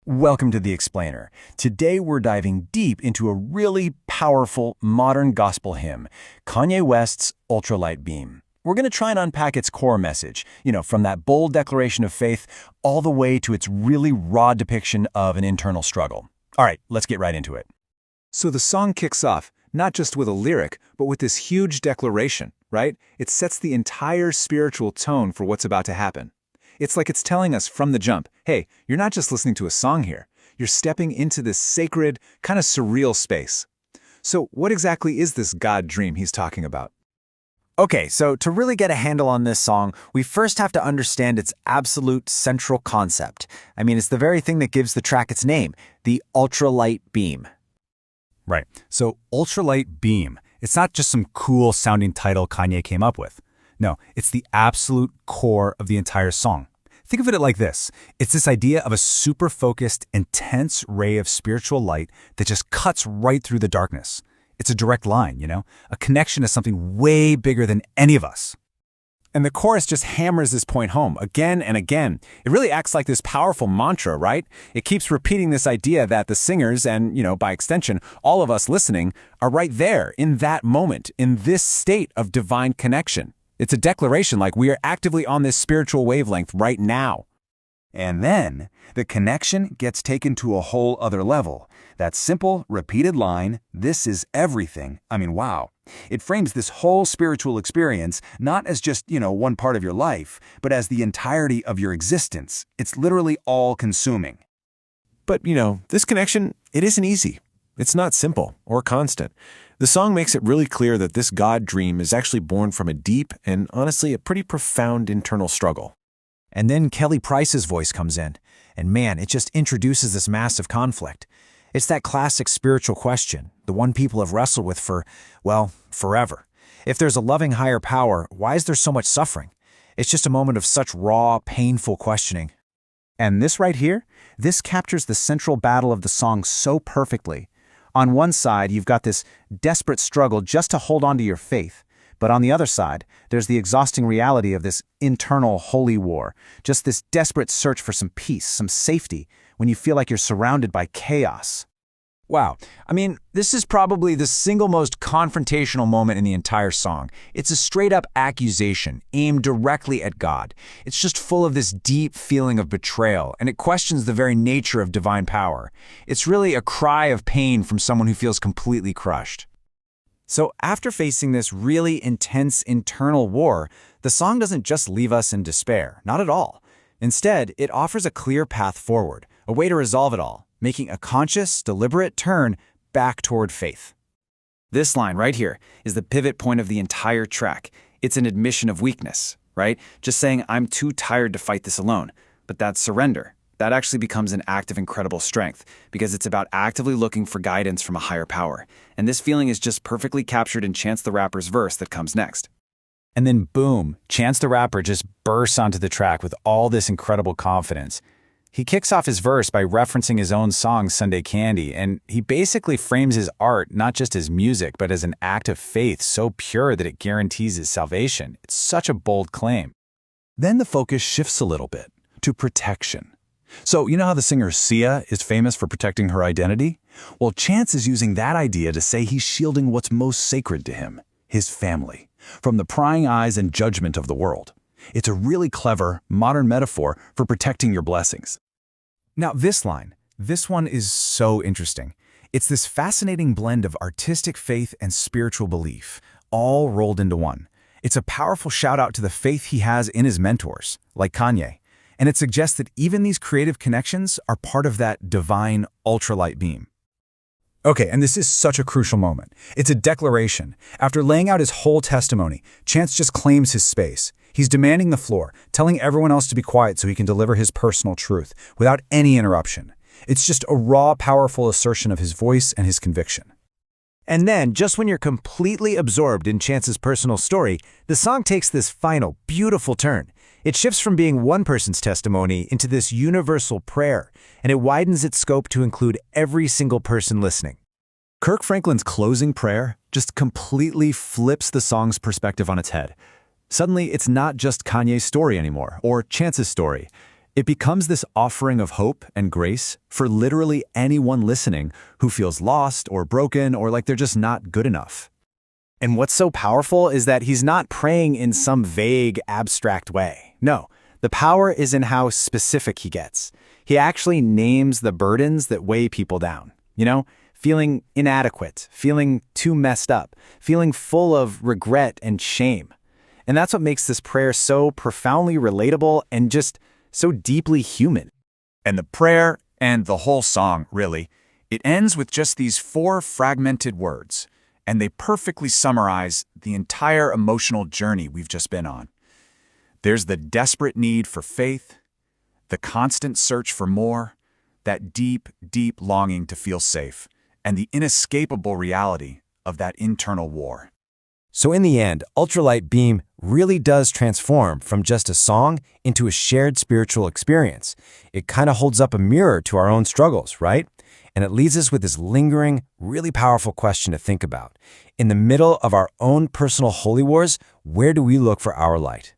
Welcome to The Explainer. Today we're diving deep into a really powerful modern gospel hymn, Kanye West's Ultralight Beam. We're going to try and unpack its core message, from that bold declaration of faith all the way to its really raw depiction of an internal struggle. All right, let's get right into it. So the song kicks off, not just with a lyric, but with this huge declaration, right? It sets the entire spiritual tone for what's about to happen. It's like it's telling us from the jump, hey, you're not just listening to a song here. You're stepping into this sacred, kind of surreal space. So what exactly is this God dream he's talking about? Okay, so to really get a handle on this song, we first have to understand its absolute central concept. It's the very thing that gives the track its name, the ultralight beam. Right. So Ultralight Beam, it's not just some cool sounding title Kanye came up with. No, it's the absolute core of the entire song. Think of it like this. It's this idea of a super focused, intense ray of spiritual light that just cuts right through the darkness. It's a direct line, a connection to something way bigger than any of us. And the chorus just hammers this point home again and again. It really acts like this powerful mantra, right? It keeps repeating this idea that the singers and, by extension, all of us listening are right there in that moment, in this state of divine connection. It's a declaration like we are actively on this spiritual wavelength right now. And then, the connection gets taken to a whole other level. That simple, repeated line, this is everything. Wow. It frames this whole spiritual experience not as just, one part of your life, but as the entirety of your existence. It's literally all-consuming. But, this connection, it isn't easy. It's not simple or constant. The song makes it really clear that this God dream is actually born from a deep and, honestly, a pretty profound internal struggle. And then Kelly Price's voice comes in, and man, it just introduces this massive conflict. It's that classic spiritual question, the one people have wrestled with for, forever. If there's a loving higher power, why is there so much suffering? It's just a moment of such raw, painful questioning. And this right here, this captures the central battle of the song so perfectly. On one side, you've got this desperate struggle just to hold on to your faith. But on the other side, there's the exhausting reality of this internal holy war, just this desperate search for some peace, some safety, when you feel like you're surrounded by chaos. Wow. This is probably the single most confrontational moment in the entire song. It's a straight-up accusation aimed directly at God. It's just full of this deep feeling of betrayal, and it questions the very nature of divine power. It's really a cry of pain from someone who feels completely crushed. So after facing this really intense internal war, the song doesn't just leave us in despair, not at all. Instead, it offers a clear path forward, a way to resolve it all, making a conscious, deliberate turn back toward faith. This line right here is the pivot point of the entire track. It's an admission of weakness, right? Just saying, I'm too tired to fight this alone. But that's surrender. That actually becomes an act of incredible strength because it's about actively looking for guidance from a higher power. And this feeling is just perfectly captured in Chance the Rapper's verse that comes next. And then boom, Chance the Rapper just bursts onto the track with all this incredible confidence. He kicks off his verse by referencing his own song, Sunday Candy, and he basically frames his art not just as music, but as an act of faith so pure that it guarantees his salvation. It's such a bold claim. Then the focus shifts a little bit to protection. So you know how the singer Sia is famous for protecting her identity? Well, Chance is using that idea to say he's shielding what's most sacred to him, his family, from the prying eyes and judgment of the world. It's a really clever, modern metaphor for protecting your blessings. Now this one is so interesting. It's this fascinating blend of artistic faith and spiritual belief, all rolled into one. It's a powerful shout out to the faith he has in his mentors, like Kanye. And it suggests that even these creative connections are part of that divine ultralight beam. Okay, and this is such a crucial moment. It's a declaration. After laying out his whole testimony, Chance just claims his space. He's demanding the floor, telling everyone else to be quiet so he can deliver his personal truth without any interruption. It's just a raw, powerful assertion of his voice and his conviction. And then, just when you're completely absorbed in Chance's personal story, the song takes this final, beautiful turn. It shifts from being one person's testimony into this universal prayer, and it widens its scope to include every single person listening. Kirk Franklin's closing prayer just completely flips the song's perspective on its head. Suddenly, it's not just Kanye's story anymore, or Chance's story. It becomes this offering of hope and grace for literally anyone listening who feels lost or broken or like they're just not good enough. And what's so powerful is that he's not praying in some vague, abstract way. No, the power is in how specific he gets. He actually names the burdens that weigh people down. Feeling inadequate, feeling too messed up, feeling full of regret and shame. And that's what makes this prayer so profoundly relatable and just so deeply human. And the prayer, and the whole song, really, it ends with just these 4 fragmented words, and they perfectly summarize the entire emotional journey we've just been on. There's the desperate need for faith, the constant search for more, that deep, deep longing to feel safe, and the inescapable reality of that internal war. So in the end, Ultralight Beam really does transform from just a song into a shared spiritual experience. It kind of holds up a mirror to our own struggles, right? And it leaves us with this lingering, really powerful question to think about. In the middle of our own personal holy wars, where do we look for our light?